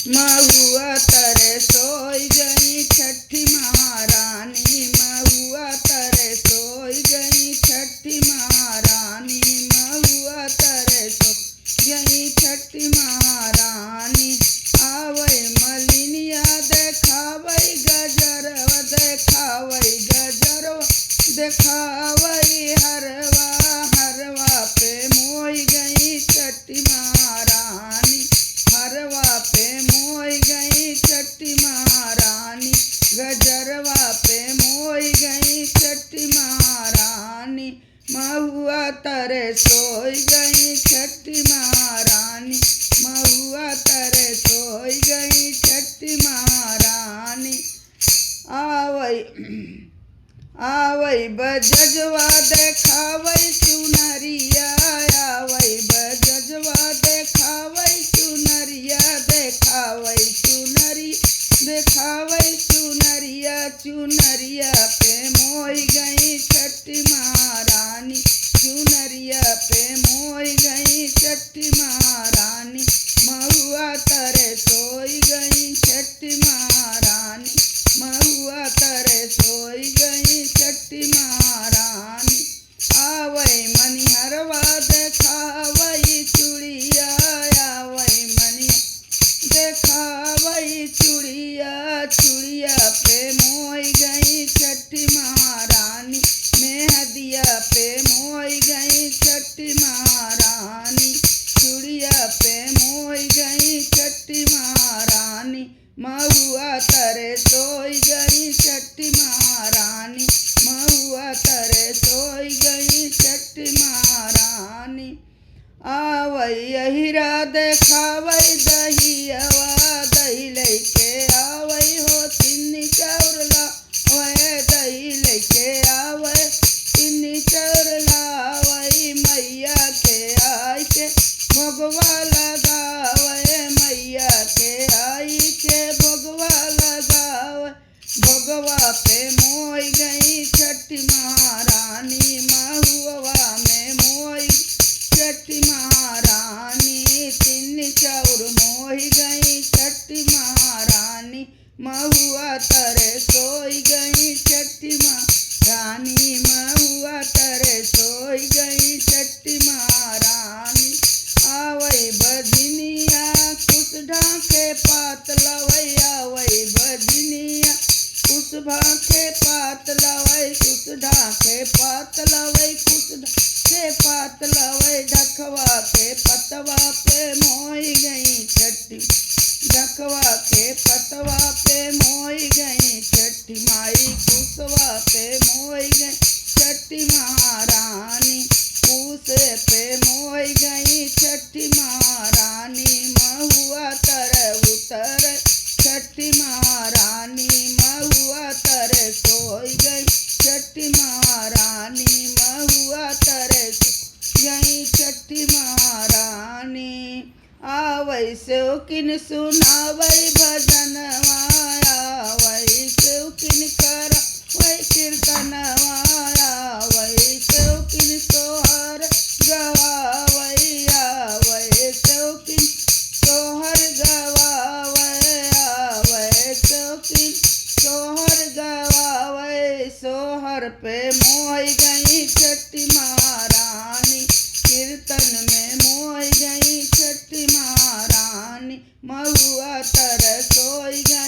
महुआ तरे सोई गई छठी महारानी, महुआ तरे सोई गई छठी महारानी, महुआ तरे सोई गई छठी महारानी। आवै मलिनिया देखावै गजरवा, देखावै गजरवा, देखावै हरवा, हरवा पे मोई गई छठी महारानी, हरवा पे मोई गई छठी महारानी, गजरवा पे मोई गई छठी महारानी। महुआ तरे सोई गई छठी महारानी, महुआ तरे सोई गई छठी महारानी। आवै बजजवा देखावै चुनरिया, आवै बजजवा देखावै चुनरिया, देखावै चुनरी, देखावै चुनरिया, चुनरिया पे मोई गई छठी महारानी, चुनरिया पे मोई गई छठी महारानी। महुआ तरे सोई गई छठी महारानी, महुआ तरे सोई गई छठी महारानी। आवै मनिहरवा देखावै चूड़िया, आवै मनिया देखावै चूड़िया, चूड़िया पे मोई गई छठी महारानी, मेहदिया पे मोई गई छठी महारानी, चूड़िया पे मोई गई छठी महारानी। महुआ तरे सोई गई छठी महारानी, महुआ तरे सोई गई छठी महारानी। आवै अहिरा देखावै दहियवा, दही लैके आवै हो तिन्नी चाउर लावै, दही लैके आवै तिन्नी चाउर लावै, मैया के आई के भोगवा लगावै, मैया के आई के भोगवा लगावै, भोगवा पे मोई गई छठी महारानी, महुआ में मोई छठी महारानी, तिन्नी चाउर मोई गई छठी महारानी। महुआ तरे सोई गई छठी महारानी, महुआ तरे सोई गई छठी महारानी। आवै बजनिया कुछ ढाके पात लवै, आवै बजनिया कुछ भाके पात लवै, कुछ ढाके पात लवै, कुछ ढाके पात लवै, ढकवा के पतवा पे मोई गई छठी, ढकवा के पतवा पे मोई गई छठी माई, कुसवा पे मोई गई छठी महारानी, कुसे पे मोई गई छठी महारानी। महुआ तरे उतर छठी महारानी, महुआ तरे सोई गई छठी महारानी, महुआ तरे सोई गई छठी महारानी। आवै सेवकिन सुनावै भजनवा, आवै सेवकिन करवै कीर्तनवा, आवै सेवकिन सोहर गवावै, आवै सेवकिन सोहर गवावै, आवै सेवकिन सोहर गवावै, सोहर पे मोई गई छठी महारानी, कीर्तन में मोई गई छठी महारानी। महुआ तरे सोई गई